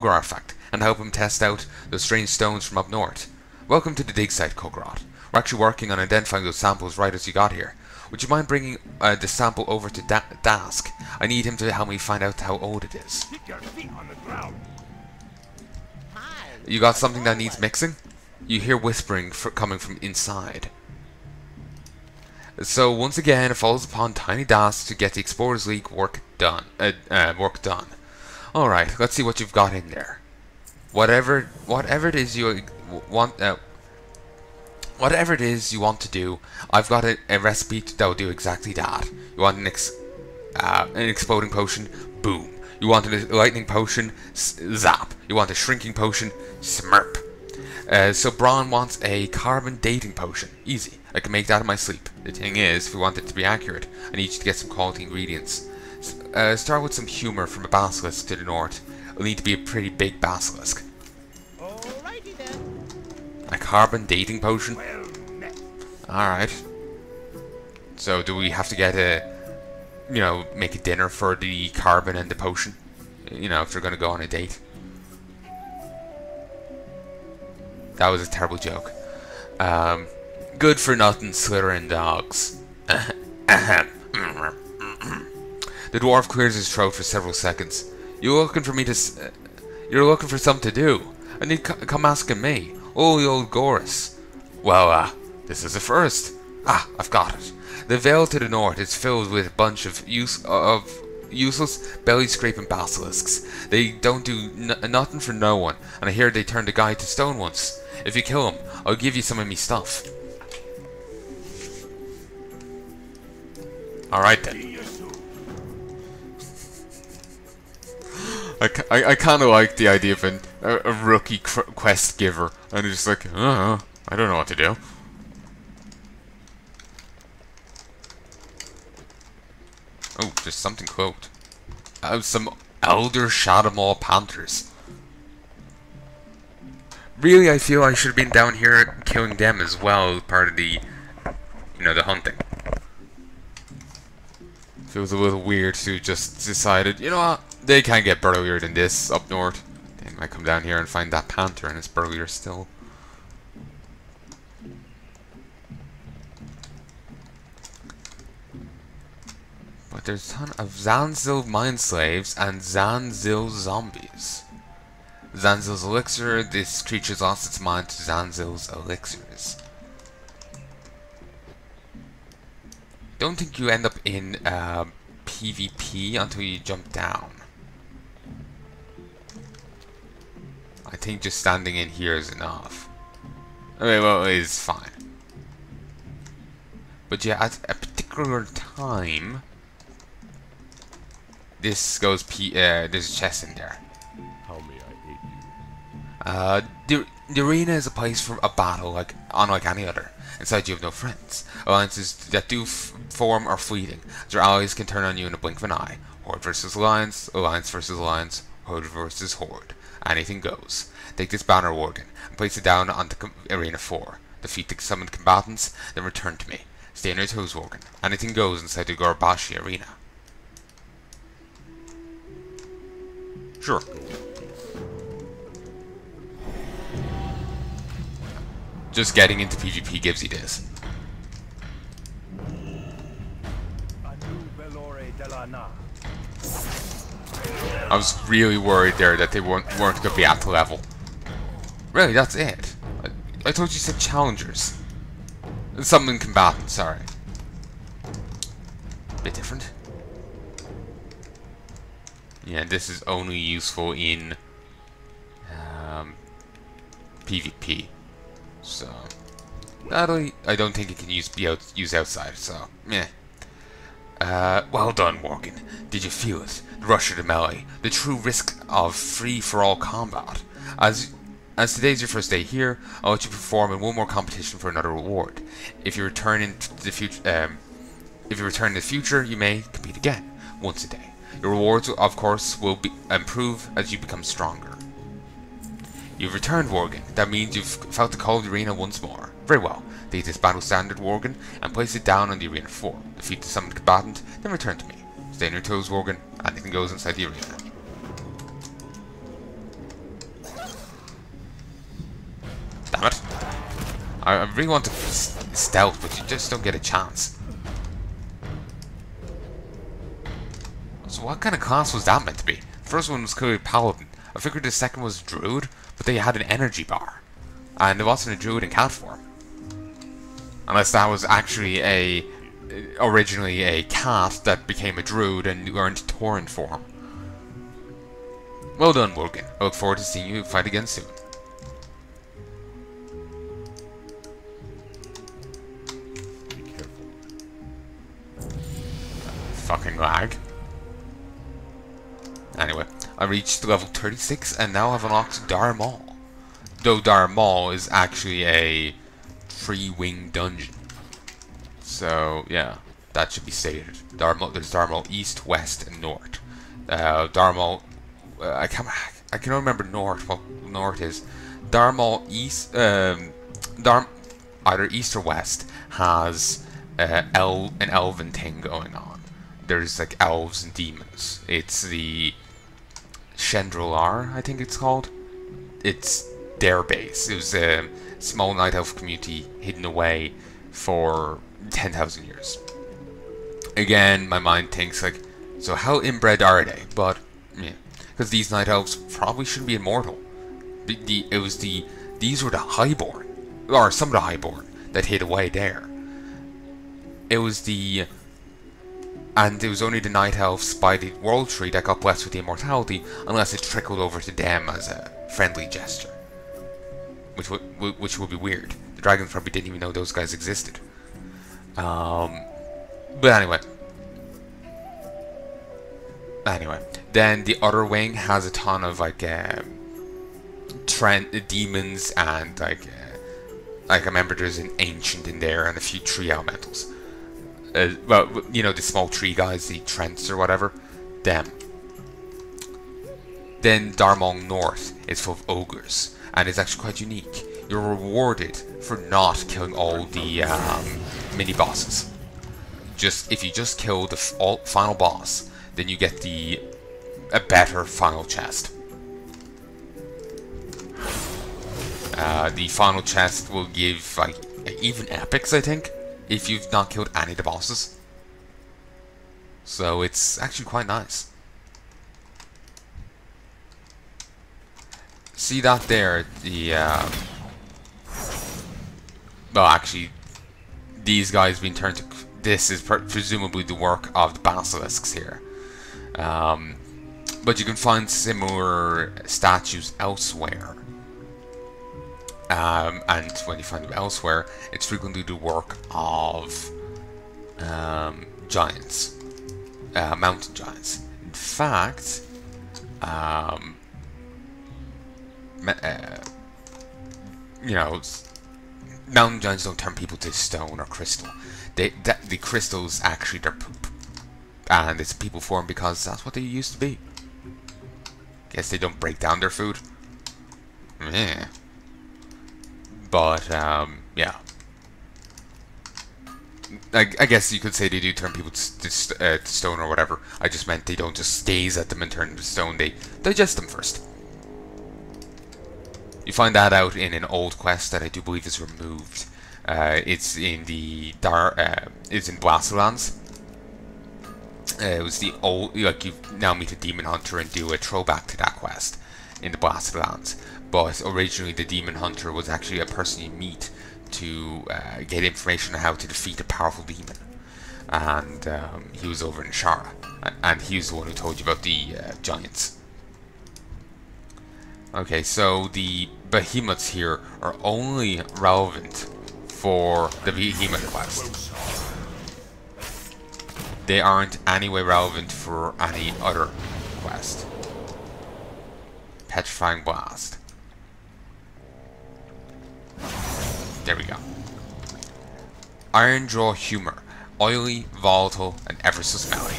artifact and help him test out those strange stones from up north. Welcome to the Digsite, Kulgoroth. We're actually working on identifying those samples right as you got here. Would you mind bringing the sample over to Dask? I need him to help me find out how old it is. Keep your feet on the ground. You got something that needs mixing? You hear whispering coming from inside. So once again, it falls upon Tiny Dask to get the Explorers League work done. All right, let's see what you've got in there. Whatever it is you want. Whatever it is you want to do, I've got a recipe that will do exactly that. You want an exploding potion? Boom. You want a lightning potion? Zap. You want a shrinking potion? Smurp. So Braun wants a carbon dating potion. Easy. I can make that in my sleep. The thing is, if we want it to be accurate, I need you to get some quality ingredients. Start with some humor from a basilisk to the north. It'll need to be a pretty big basilisk. Alrighty then. A carbon dating potion? Alright. So do we have to get make a dinner for the carbon and the potion? You know, if they're going to go on a date. That was a terrible joke. Good for nothing slithering dogs. The dwarf clears his throat for several seconds. You're looking for something to do. And you come asking me. Oh, the old Gorus. Well, this is a first. I've got it. The vale to the north is filled with a bunch of useless, belly-scraping basilisks. They don't do nothing for no one, and I hear they turned a guy to stone once. If you kill him, I'll give you some of me stuff. Alright then. I kind of like the idea of a rookie quest giver, and it's just like, I don't know what to do. Oh, there's something cloaked. Some Elder Shadowmaw Panthers. Really, I feel I should have been down here killing them as well, part of the, the hunting. Feels a little weird to just decided, you know what, they can't get burlier than this up north. They might come down here and find that panther and it's burlier still. But there's a ton of Zanzil mind slaves and Zanzil zombies. Zanzil's elixir, this creature's lost its mind to Zanzil's elixirs. Don't think you end up in PvP until you jump down. I think just standing in here is enough. Okay, well, it is fine. But yeah, at a particular time, this goes there's a chest in there. How may I aid you? The arena is a place for a battle unlike any other. Inside you have no friends. Alliances that do form are fleeting. Your allies can turn on you in a blink of an eye. Horde versus alliance, alliance versus alliance, horde versus horde. Anything goes. Take this banner worgen and place it down on the arena floor. Defeat the summoned combatants, then return to me. Stay on your toes, worgen. Anything goes inside the Gorbashi arena. Sure. Just getting into PvP gives you this. I was really worried there that they weren't going to be at the level. Really, that's it. I thought you said challengers. Summoning combatants, sorry. Bit different. Yeah, this is only useful in PvP. So that'll, I don't think it can be used outside, so meh. Well done, Morgan. Did you feel it? The rush of the melee, the true risk of free-for-all combat. As today's your first day here, I'll let you perform in one more competition for another reward. If you return in the future, you may compete again, once a day. Your rewards, of course, will improve as you become stronger. You've returned, Worgen. That means you've felt the call of the arena once more. Very well. Take this battle standard, Worgen, and place it down on the arena floor. Defeat the summoned combatant, then return to me. Stay on your toes, Worgen. Anything goes inside the arena. I really want to stealth, but you just don't get a chance. So what kind of class was that meant to be? The first one was clearly Paladin. I figured the second was Druid, but they had an energy bar. And there wasn't a Druid in cat form. Unless that was actually originally a cat that became a Druid and learned Tauren form. Well done, Wogan. I look forward to seeing you fight again soon. Be careful. Fucking lag. Anyway, I reached level 36 and now have unlocked Dar Maul. Though Dar Maul is actually a free-wing dungeon. So, yeah, that should be stated. There's Dar Maul East, West, and North. Dar Maul, I can remember North, what North is. Dar Maul East, either East or West has an elven thing going on. There's like elves and demons. It's the Chandrilar, I think it's called. It's their base. It was a small night elf community hidden away for 10,000 years. Again, my mind thinks like, so how inbred are they? But yeah, because these night elves probably shouldn't be immortal. These were the highborn, or some of the highborn that hid away there. It was only the night elves by the world tree that got blessed with the immortality, unless it trickled over to them as a friendly gesture. Which would be weird. The dragons probably didn't even know those guys existed. But anyway. Then the other wing has a ton of like demons and like I remember there's an ancient in there and a few tree elementals. Well, you know, the small tree guys, the Trents or whatever, them. Then Dar Maul North is full of ogres, and it's actually quite unique. You're rewarded for not killing all the mini-bosses. If you just kill the final boss, then you get a better final chest. The final chest will give, like, even epics, I think, if you've not killed any of the bosses. So it's actually quite nice. See that there? Well, actually, these guys being turned to... This is presumably the work of the basilisks here. But you can find similar statues elsewhere. And when you find them elsewhere, it's frequently the work of giants, mountain giants. In fact, you know, mountain giants don't turn people to stone or crystal. The crystals actually their poop, and it's people form because that's what they used to be. Guess they don't break down their food. Yeah. But, yeah. I guess you could say they do turn people to stone or whatever. I just meant they don't just gaze at them and turn them to stone. They digest them first. You find that out in an old quest that I do believe is removed. It's in the it's in Blasterlands. It was the old, like, you now meet a demon hunter and do a throwback to that quest in the Blasterlands. But originally the demon hunter was actually a person you meet to get information on how to defeat a powerful demon. And he was over in Shara. And he was the one who told you about the giants. Okay, so the behemoths here are only relevant for the behemoth quest. They aren't anyway relevant for any other quest. Petrifying Blast. There we go. Iron Draw Humor. Oily, volatile, and ever so smelly.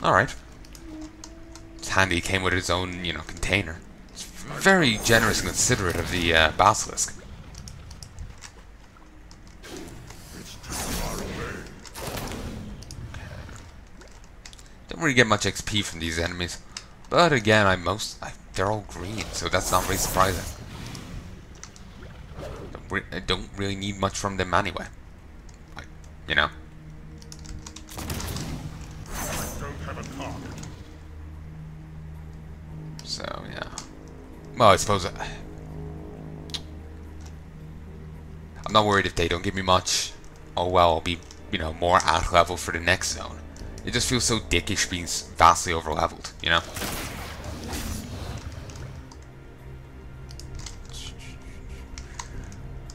Alright. It's handy it came with its own, you know, container. It's very generous and considerate of the basilisk. Don't really get much XP from these enemies. But again, they're all green, so that's not really surprising. I don't really need much from them anyway. Like, you know. So yeah. Well, I suppose I'm not worried if they don't give me much. Oh well, I'll be, you know, more at level for the next zone. It just feels so dickish being vastly over leveled, you know.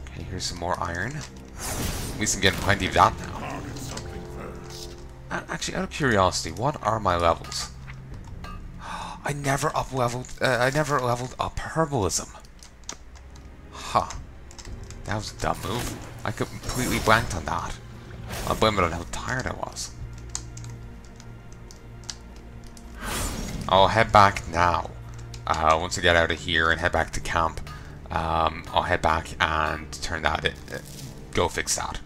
Okay, here's some more iron. At least I'm getting plenty of that now. Actually, out of curiosity, what are my levels? I never leveled up herbalism. Huh. That was a dumb move. I completely blanked on that. I'll blame it on how tired I was. I'll head back now. Once I get out of here and head back to camp, I'll head back and turn that in. Go fix that.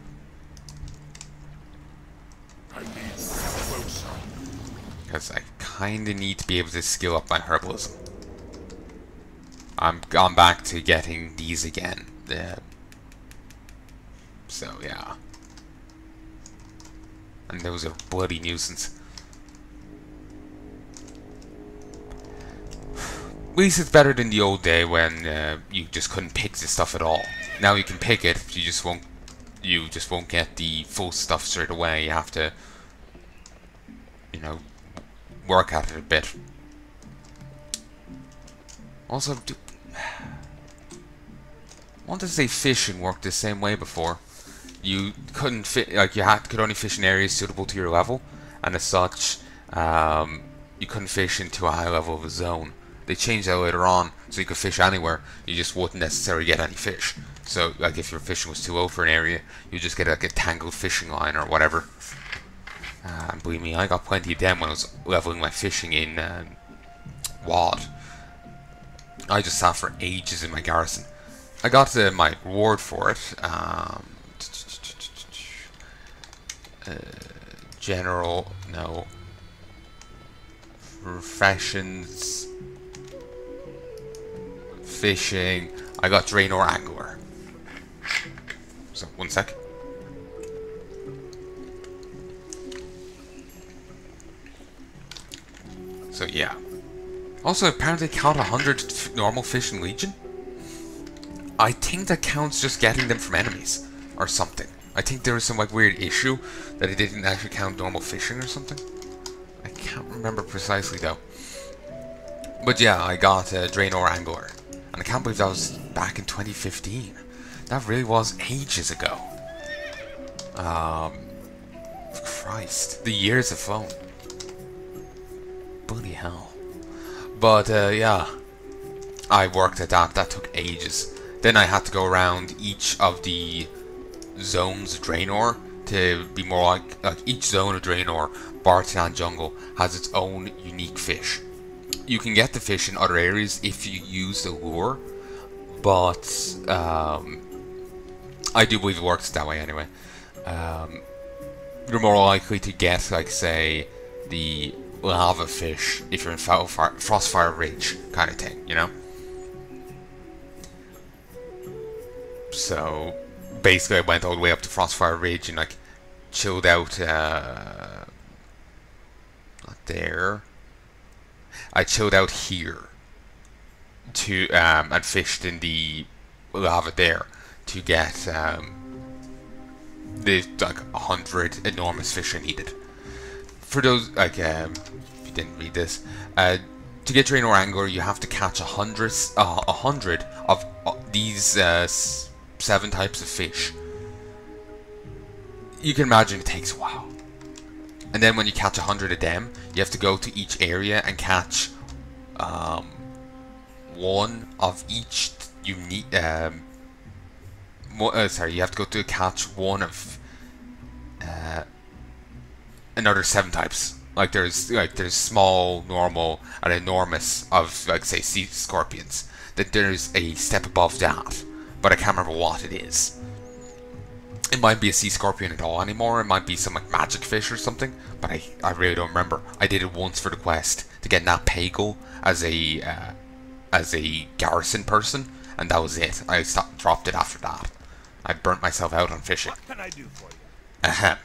Because I kinda need to be able to skill up my herbalism. I'm gone back to getting these again. So yeah. And those are bloody nuisance. At least it's better than the old day when you just couldn't pick the stuff at all. Now you can pick it, you just won't get the full stuff straight away. You have to, you know, work at it a bit. Also, I want to say fishing worked the same way before. You couldn't fit, like could only fish in areas suitable to your level, and as such, you couldn't fish into a high level of a zone. They changed that later on, so you could fish anywhere. You just wouldn't necessarily get any fish. So, like, if your fishing was too low for an area, you just get like a tangled fishing line or whatever. And believe me, I got plenty of them when I was leveling my fishing in WoD. I just sat for ages in my garrison. I got my reward for it. General, no. Professions. Fishing. I got Draenor Angler. So, one sec. So, yeah. Also, apparently count 100 normal fish in Legion. I think that counts just getting them from enemies. Or something. I think there was some like weird issue that it didn't actually count normal fishing or something. I can't remember precisely though. But yeah, I got Draenor Angler. And I can't believe that was back in 2015. That really was ages ago. Christ. The years have flown. Bloody hell. But yeah. I worked at that. That took ages. Then I had to go around each of the zones of Draenor to be more like each zone of Draenor, Bartan Jungle, has its own unique fish. You can get the fish in other areas if you use the lure, but I do believe it works that way anyway. You're more likely to get, like, say, the lava fish if you're in Frostfire Ridge kind of thing, you know? So basically I went all the way up to Frostfire Ridge and like chilled out not there. I chilled out here to and fished in the lava there to get the like 100 enormous fish I needed. For those like if you didn't read this, to get Draenor Angler you have to catch 100 of these 7 types of fish. You can imagine it takes a while. And then when you catch 100 of them, you have to go to each area and catch one of each unique. Sorry, you have to go to catch one of another 7 types. Like there's small, normal, and enormous of like say sea scorpions. Then there's a step above that, but I can't remember what it is. It might be a sea scorpion at all anymore. It might be some like magic fish or something. But I really don't remember. I did it once for the quest to get Nat Pagel as a garrison person, and that was it. I dropped it after that. I burnt myself out on fishing. What can I do for you? Ahem.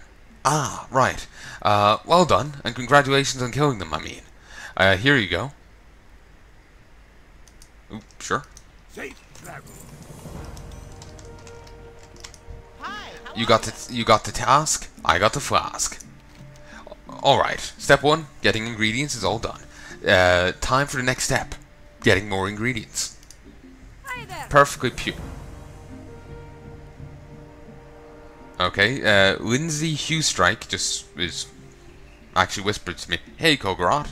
Ah, right. Well done, and congratulations on killing them, I mean. Here you go. Oop, sure. Safe travel. You got the task, I got the flask. Alright, step 1, getting ingredients is all done. Time for the next step. Getting more ingredients. Hi there. Perfectly pure. Okay, Lindsay Hughstrike just actually whispered to me, "Hey, Kulgoroth,"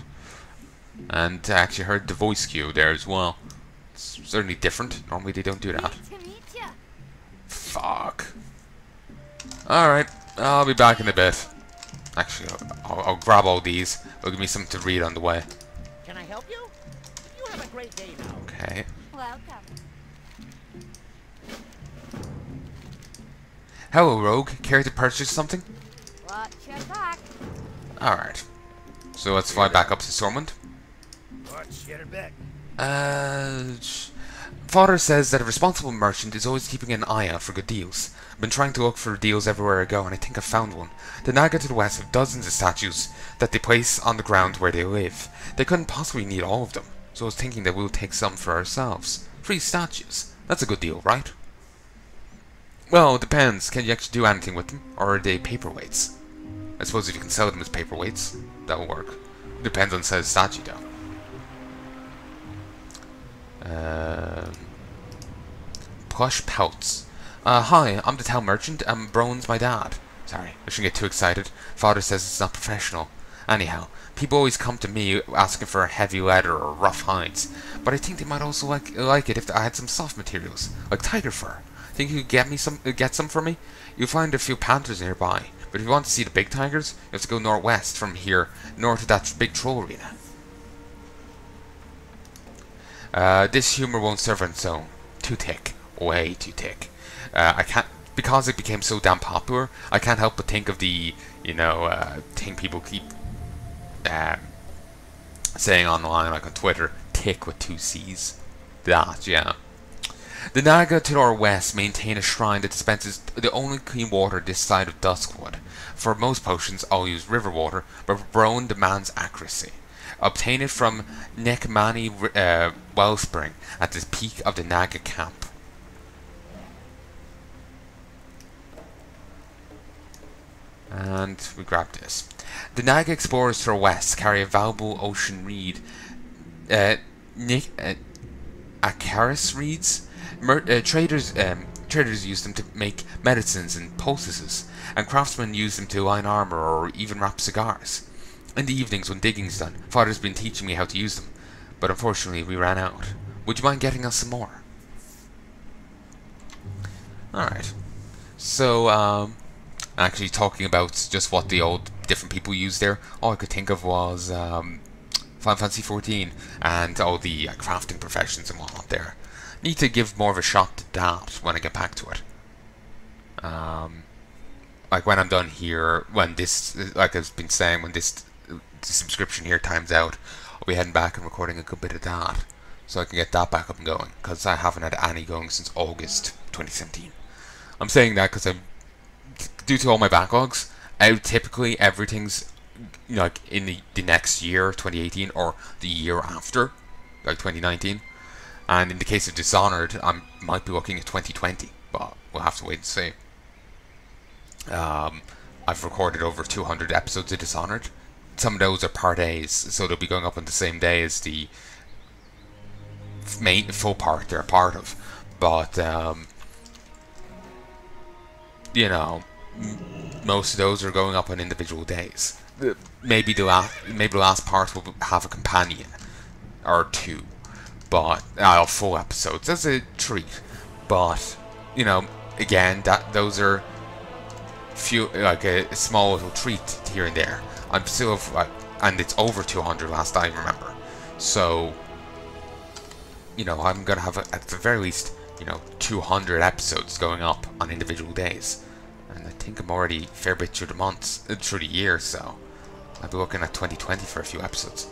and I actually heard the voice cue there as well. It's certainly different. Normally they don't do that. Great to meet ya. Fuck. Alright, I'll be back in a bit. Actually, I'll grab all these. It'll give me something to read on the way. Can I help you? You have a great day now. Okay. Welcome. Hello, Rogue. Care to purchase something? Watch your back. Alright. So let's fly back up to Stormwind. What's your back? Father says that a responsible merchant is always keeping an eye out for good deals. I've been trying to look for deals everywhere I go, and I think I've found one. The Naga to the west have dozens of statues that they place on the ground where they live. They couldn't possibly need all of them, so I was thinking that we'll take some for ourselves. 3 statues. That's a good deal, right? Well, it depends. Can you actually do anything with them, or are they paperweights? I suppose if you can sell them as paperweights, that'll work. Depends on the size of statue, though. Plush pouts. Hi, I'm the town merchant, and Brone's my dad. Sorry, I shouldn't get too excited. Father says it's not professional. Anyhow, people always come to me asking for heavy leather or rough hides, but I think they might also like it if I had some soft materials, like tiger fur. Think you could get some for me? You'll find a few panthers nearby, but if you want to see the big tigers, you have to go northwest from here, north of that big troll arena. This humor won't serve on its own. Too thick. Way too thick. I can't, because it became so damn popular, I can't help but think of the, thing people keep saying online, like on Twitter, tick with 2 C's. That, yeah. The Naga to our west maintain a shrine that dispenses the only clean water this side of Duskwood. For most potions, I'll use river water, but Brone demands accuracy. Obtain it from Nekmani Wellspring at the peak of the Naga camp. And we grab this. The Naga explorers to our west carry a valuable ocean reed. Acaris reeds? Traders use them to make medicines and poultices, and craftsmen use them to line armor or even wrap cigars. In the evenings when digging's done, Father's been teaching me how to use them, but unfortunately we ran out. Would you mind getting us some more? Alright. So, actually talking about just what the old different people used there, all I could think of was Final Fantasy XIV and all the crafting professions and whatnot there. Need to give more of a shot to that when I get back to it. Like when I'm done here, when this, like I've been saying, when this subscription here times out, I'll be heading back and recording a good bit of that, so I can get that back up and going, because I haven't had any going since August 2017. I'm saying that because I'm, due to all my backlogs, typically everything's like in the next year, 2018, or the year after, like 2019. And in the case of Dishonored, I might be looking at 2020, but we'll have to wait and see. I've recorded over 200 episodes of Dishonored. Some of those are part A's, so they'll be going up on the same day as the main full part they're a part of. But most of those are going up on individual days. Maybe the last part will have a companion or 2. But full episodes as a treat. But again, those are like a small little treat here and there. I'm still and it's over 200 last I remember. So I'm gonna have at the very least 200 episodes going up on individual days. think I'm already a fair bit through the months, through the year, so I'll be looking at 2020 for a few episodes.